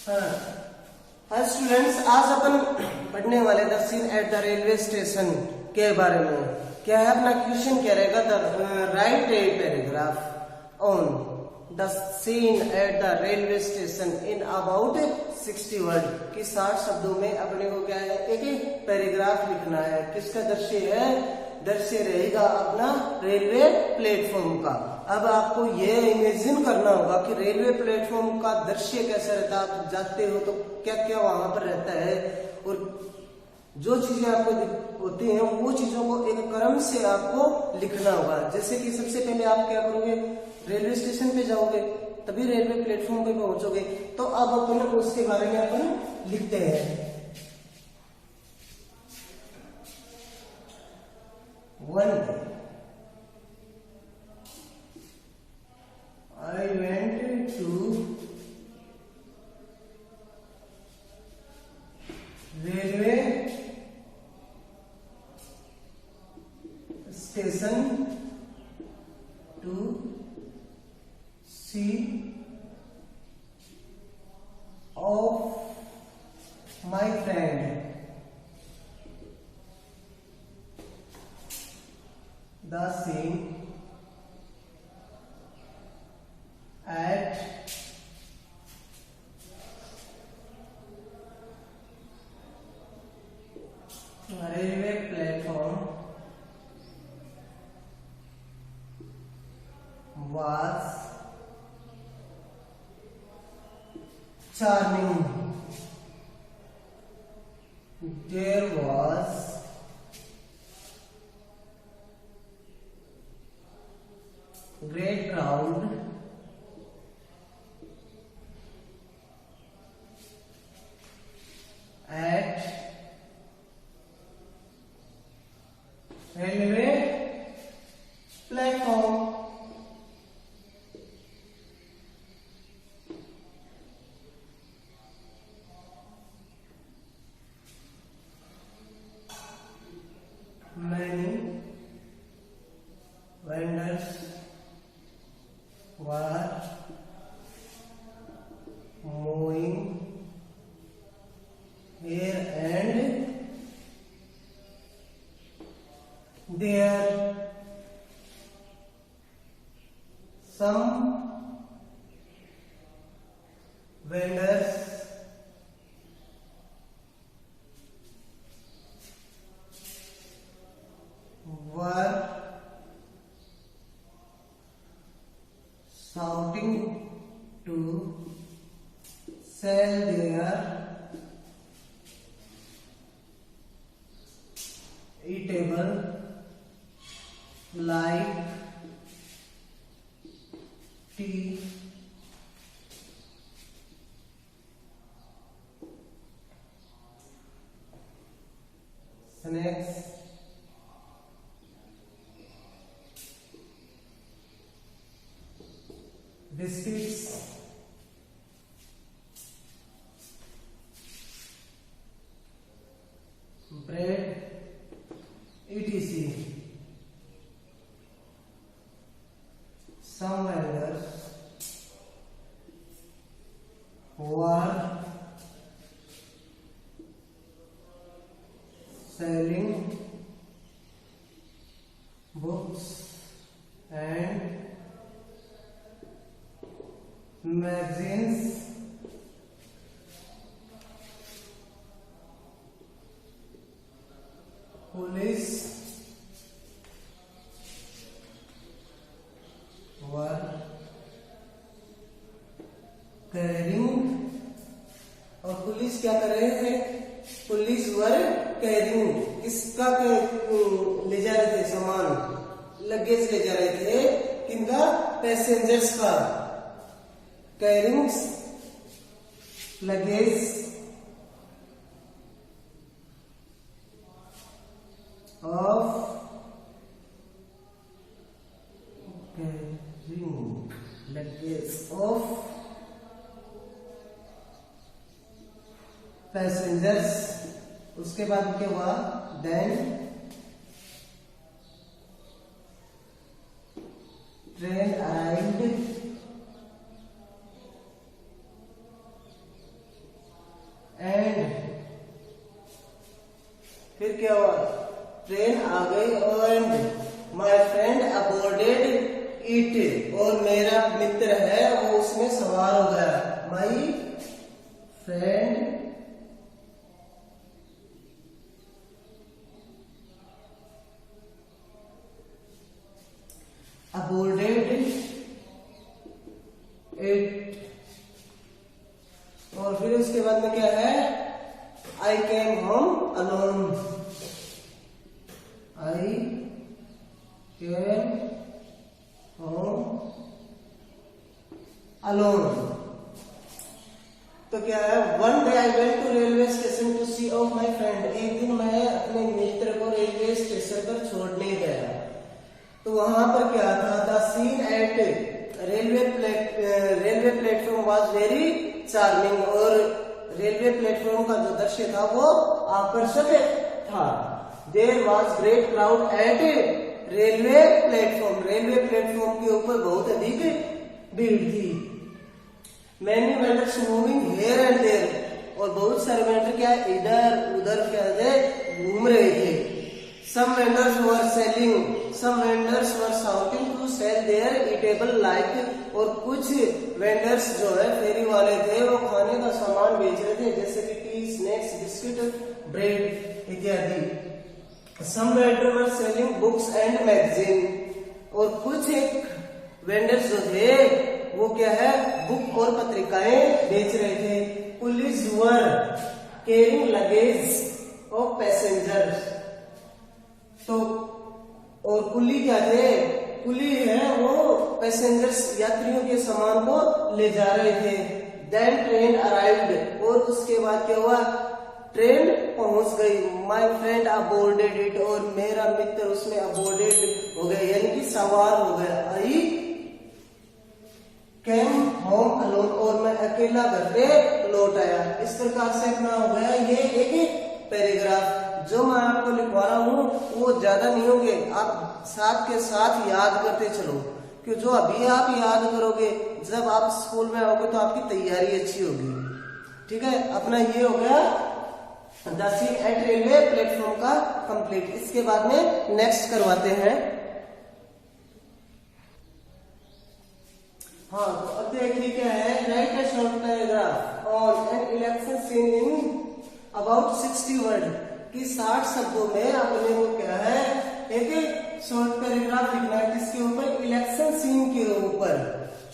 हाँ हाँ स्टूडेंट्स, आज अपन पढ़ने वाले the scene at the railway station के बारे में। क्या है अपना क्वेश्चन, क्या रहेगा, the write a paragraph on the scene at the railway station in about 60 word कि 60 शब्दों में अपने को क्या है एक पैराग्राफ लिखना है। किसका दृश्य है? दृश्य रहेगा अपना रेलवे प्लेटफॉर्म का। अब आपको ये इमेजिन करना होगा कि रेलवे प्लेटफॉर्म का दृश्य कैसा रहता है। आप जाते हो तो क्या क्या वहां पर रहता है और जो चीजें आपको होती हैं वो चीजों को एक क्रम से आपको लिखना होगा। जैसे कि सबसे पहले आप क्या करोगे, रेलवे स्टेशन पे जाओगे तभी रेलवे प्लेटफॉर्म पे पहुंचोगे। तो अब अपन उसके बारे में अपन लिखते हैं। One day, I went to railway station to see of my friend. The scene at railway platform was charming. There was great crowd at railway platform. Many vendors were moving here and there. Some vendors were shouting to sell their eatable like tea, snacks, biscuits, bread, etc. Some vendors were selling books and magazines. Police were carrying, और police क्या कर रहे थे? Police were carrying, किसका ले जा रहे थे? सामान, लगेज ले जा रहे थे। किनका? पैसेंजर्स का। Carrying luggage of carrying luggage of passengers। उसके बाद क्या हुआ? then train arrived फिर क्या हुआ, ट्रेन आ गई एंड माय फ्रेंड अबोर्डेड इट, और मेरा मित्र है वो उसमें सवार हो गया। माय फ्रेंड अबोर्डेड इट, और फिर उसके बाद में क्या है, I came home alone, I came home alone. तो क्या है, one day I went to railway station to see off my friend, एक दिन मैं अपने मित्र को रेलवे स्टेशन पर छोड़ने गया। तो वहां पर क्या था, the scene at railway platform was very charming, और रेलवे प्लेटफॉर्म का जो दृश्य था वो आकर्षक था। There was great crowd at railway platform के ऊपर बहुत अधिक भीड़ थी। Many vendors moving here and there, और बहुत सारे वेंडर क्या इधर उधर क्या घूम रहे थे। Some vendors were selling, some vendors were shouting to sell their eatable like, और कुछ वेंडर्स जो है फेरी वाले थे वो खाने का सामान बेच रहे थे, जैसे कि टी, स्नैक्स, बिस्किट, ब्रेड इत्यादि। Some vendors were selling books and magazine, और कुछ एक वेंडर्स जो थे वो क्या है, बुक और पत्रिकाएं बेच रहे थे। Coolies were carrying luggage of passengers, तो और कुली क्या थे, कुली है वो पैसेंजर्स यात्रियों के सामान को ले जा रहे थे। देन ट्रेन अराइव्ड, और उसके बाद क्या हुआ, ट्रेन पहुंच गई। माय फ्रेंड अबोर्डेड इट, और मेरा मित्र उसमें अबोर्डेड हो गया, यानी कि सवार हो गया। आई केम होम अलोन, और मैं अकेला घर पे लौट आया। इस प्रकार से अपना हो गया ये एक पैराग्राफ। जो मैं आपको लिखवा रहा हूँ वो ज्यादा नहीं होंगे, आप साथ के साथ याद करते चलो, क्योंकि जो अभी आप याद करोगे जब आप स्कूल में आओगे तो आपकी तैयारी अच्छी होगी। ठीक है, अपना ये हो गया the scene at railway platform का कंप्लीट। इसके बाद में नेक्स्ट करवाते हैं। हाँ, तो अब देखिए क्या है, right A short paragraph on an election seen in about 60 word, कि 60 शब्दों में अपने को क्या है एक शॉर्ट पैराग्राफ लिखना है, किसके ऊपर, इलेक्शन सीन के ऊपर,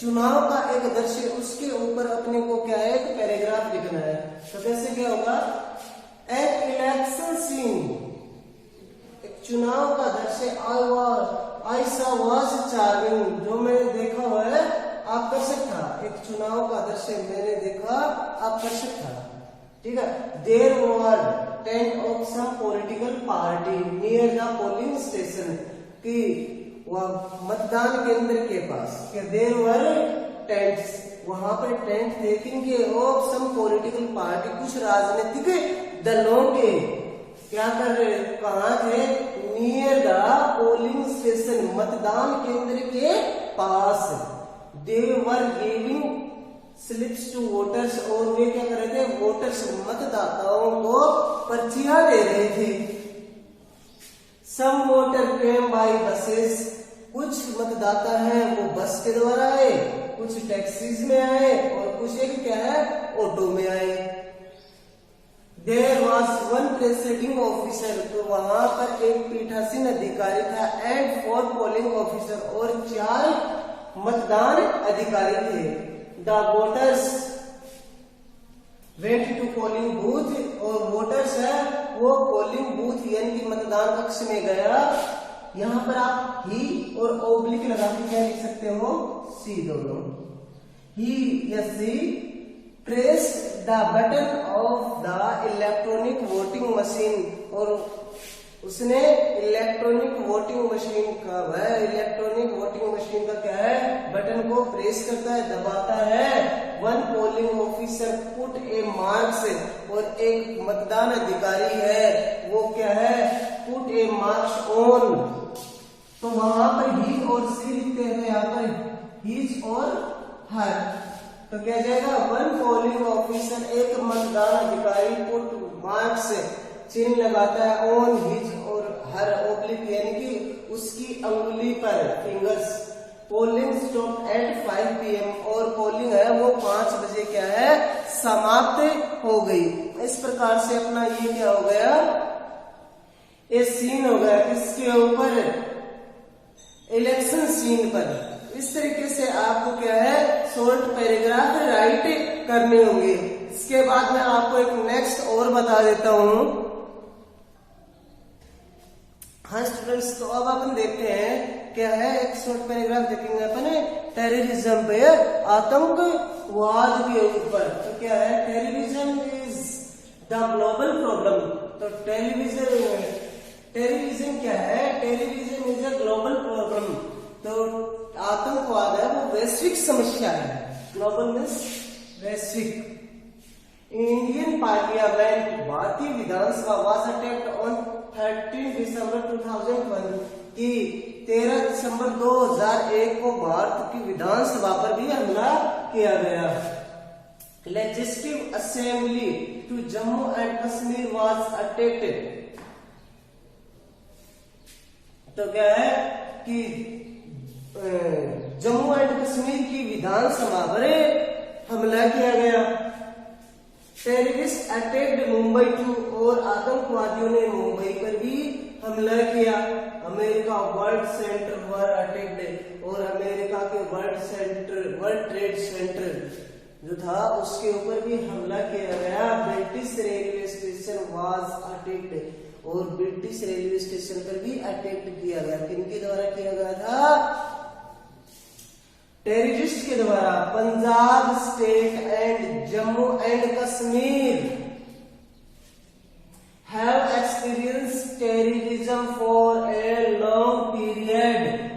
चुनाव का एक दृश्य, उसके ऊपर अपने को क्या है एक पैराग्राफ लिखना है। तो कैसे क्या होगा, एक इलेक्शन सीन, एक चुनाव का दृश्य, आई सा वॉज चार्मिंग, जो मैंने देखा हुआ है आकर्षक था। एक चुनाव का दृश्य मैंने देखा आकर्षक था। ठीक है, there were tent of some political party near the polling station, कि वह मतदान केंद्र के पास, देयर वर टेंट्स, वहां पर टेंट थे किनके, ऑफ सम पॉलिटिकल पार्टी, कुछ राजनीतिक दलों के। क्या कर रहे, कहाँ थे, नियर द पोलिंग स्टेशन, मतदान केंद्र के पास। They were giving slips to voters, और वे क्या कर रहे थे, वोटर्स मतदाताओं को पर्चियां दे रहे थे। सम वोटर केम बाय बसेस, कुछ मतदाता हैं वो बस के द्वारा आए, कुछ टैक्सीज में आए, और कुछ एक क्या है ऑटो में आए। There was one presiding officer, तो वहां पर एक पीठासीन अधिकारी था, एंड 4 पोलिंग ऑफिसर, और 4 मतदान अधिकारी थे। The voters went to polling booth, और वोटर्स है वो पोलिंग बूथ यानी कि मतदान कक्ष में गया। यहाँ पर आप ही और ओब्लिक लगा के क्या लिख सकते हो, सी दोनों। ही या she pressed the button of the electronic voting machine, और उसने इलेक्ट्रॉनिक वोटिंग मशीन का, वह इलेक्ट्रॉनिक वोटिंग मशीन का क्या है, बटन को प्रेस करता है, दबाता है। 1 पोलिंग ऑफिसर पुट ए मार्क्स, और एक मतदान अधिकारी है वो क्या है, पुट ए मार्क्स ऑन। तो वहां पर ही और सी लिखते हैं, यहाँ पर हिज और हर, तो क्या जाएगा, 1 पोलिंग ऑफिसर, एक मतदान अधिकारी, पुट मार्क्स चिन्ह लगाता है ऑन हिज और हर ओब्लिक यानी कि उसकी अंगुली पर fingers. Polling stop at 5 PM और पोलिंग है वो 5 बजे क्या है समाप्त हो गई। इस प्रकार से अपना ये क्या हो गया, ये सीन हो गया किसके ऊपर, इलेक्शन सीन पर। इस तरीके से आपको क्या है शॉर्ट पैराग्राफ राइट करने होंगे। इसके बाद मैं आपको एक नेक्स्ट और बता देता हूं। हाँ स्टूडेंट्स, तो अब अपन देखते हैं क्या है, एक शॉर्ट पैराग्राफ देखेंगे अपन टेररिज्म पे, आतंकवाद के ऊपर। तो क्या है, terrorism is the global problem. तो टेररिज्म क्या है, terrorism is a global problem. तो आतंकवाद है वो वैश्विक समस्या है। ग्लोबल मीन्स वैश्विक। इंडियन पार्लियामेंट भारतीय विधानसभा वाज अटैक्ड ऑन 13 दिसंबर 2001 की 13 दिसंबर 2001 को भारत की विधानसभा पर भी हमला किया गया। Legislative assembly to Jammu and Kashmir was attacked. तो क्या है कि जम्मू एंड कश्मीर की विधानसभा पर हमला किया गया। टेररिस्ट अटैक्ड मुंबई टू और आतंकवादियों ने मुंबई पर भी हमला किया। अमेरिका वर्ल्ड सेंटर वर अटैक्ड और अमेरिका के वर्ल्ड ट्रेड सेंटर जो था उसके ऊपर भी हमला किया गया। British railway station was attacked और ब्रिटिश रेलवे स्टेशन पर भी अटैक किया गया। किनके द्वारा किया गया था, टेररिस्ट के द्वारा। Punjab state and Jammu and Kashmir have experienced terrorism for a long period.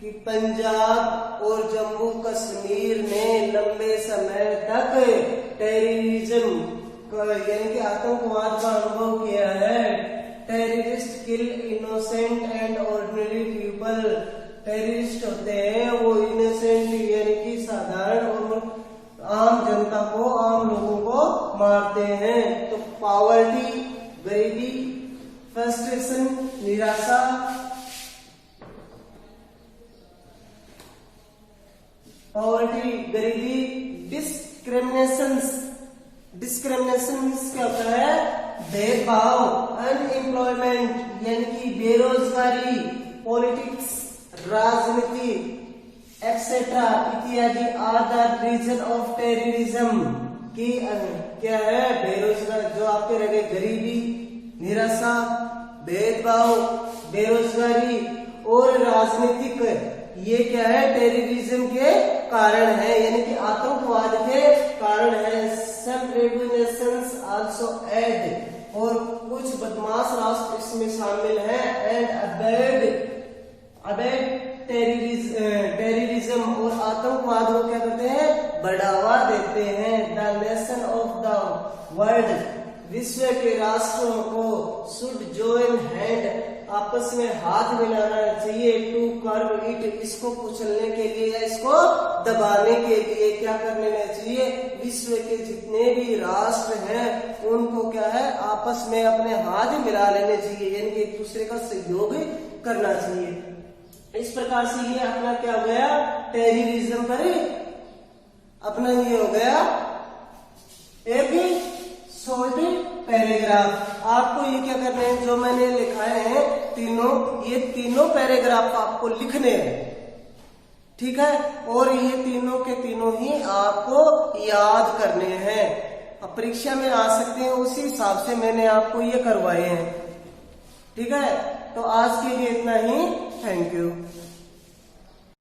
कि पंजाब और जम्मू कश्मीर ने लंबे समय तक टेररिज्म यानी कि आतंकवाद का अनुभव किया है। Terrorist kill innocent and ordinary people. Terrorist होते हैं वो इनोसेंट यानी कि साधारण और आम जनता को, आम लोगों को मारते हैं। तो पॉवर्टी गरीबी, फ्रस्ट्रेशन निराशा, पॉवर्टी गरीबी, डिस्क्रिमिनेशन क्या होता है, भेदभाव, अनएम्प्लॉयमेंट यानी कि बेरोजगारी, पॉलिटिक्स राजनीति एक्सेट्रा इत्यादि are the reason of terrorism. की क्या है, बेरोजगार जो आपके रह गए, गरीबी, निराशा, भेदभाव, बेरोजगारी और राजनीतिक, ये क्या है टेररिज्म के कारण है यानी कि आतंकवाद के कारण है। सम रेगुलेशंस आल्सो ऐड और कुछ बदमाश राष्ट्र इसमें शामिल हैं। एंड अबेड टेररिज्म और आतंकवाद को क्या करते हैं, बढ़ावा देते हैं। The nation of the world विश्व के राष्ट्रों को शुड जॉइन हैंड आपस में हाथ मिलाना चाहिए। टू कर्ब इट इसको कुचलने के लिए या इसको दबाने के लिए क्या कर लेना चाहिए, विश्व के जितने भी राष्ट्र हैं उनको क्या है आपस में अपने हाथ मिला लेने चाहिए यानी कि एक दूसरे का सहयोग करना चाहिए। इस प्रकार से ये अपना क्या हो गया, टेररिज्म पर अपना ये हो गया एक शॉर्ट पैराग्राफ। आपको ये क्या करना है, जो मैंने लिखाए हैं तीनों, ये तीनों पैराग्राफ आपको लिखने हैं, ठीक है। और ये तीनों के तीनों ही आपको याद करने हैं। अब परीक्षा में आ सकते हैं, उसी हिसाब से मैंने आपको ये करवाए हैं, ठीक है। तो आज के लिए इतना ही, थैंक यू।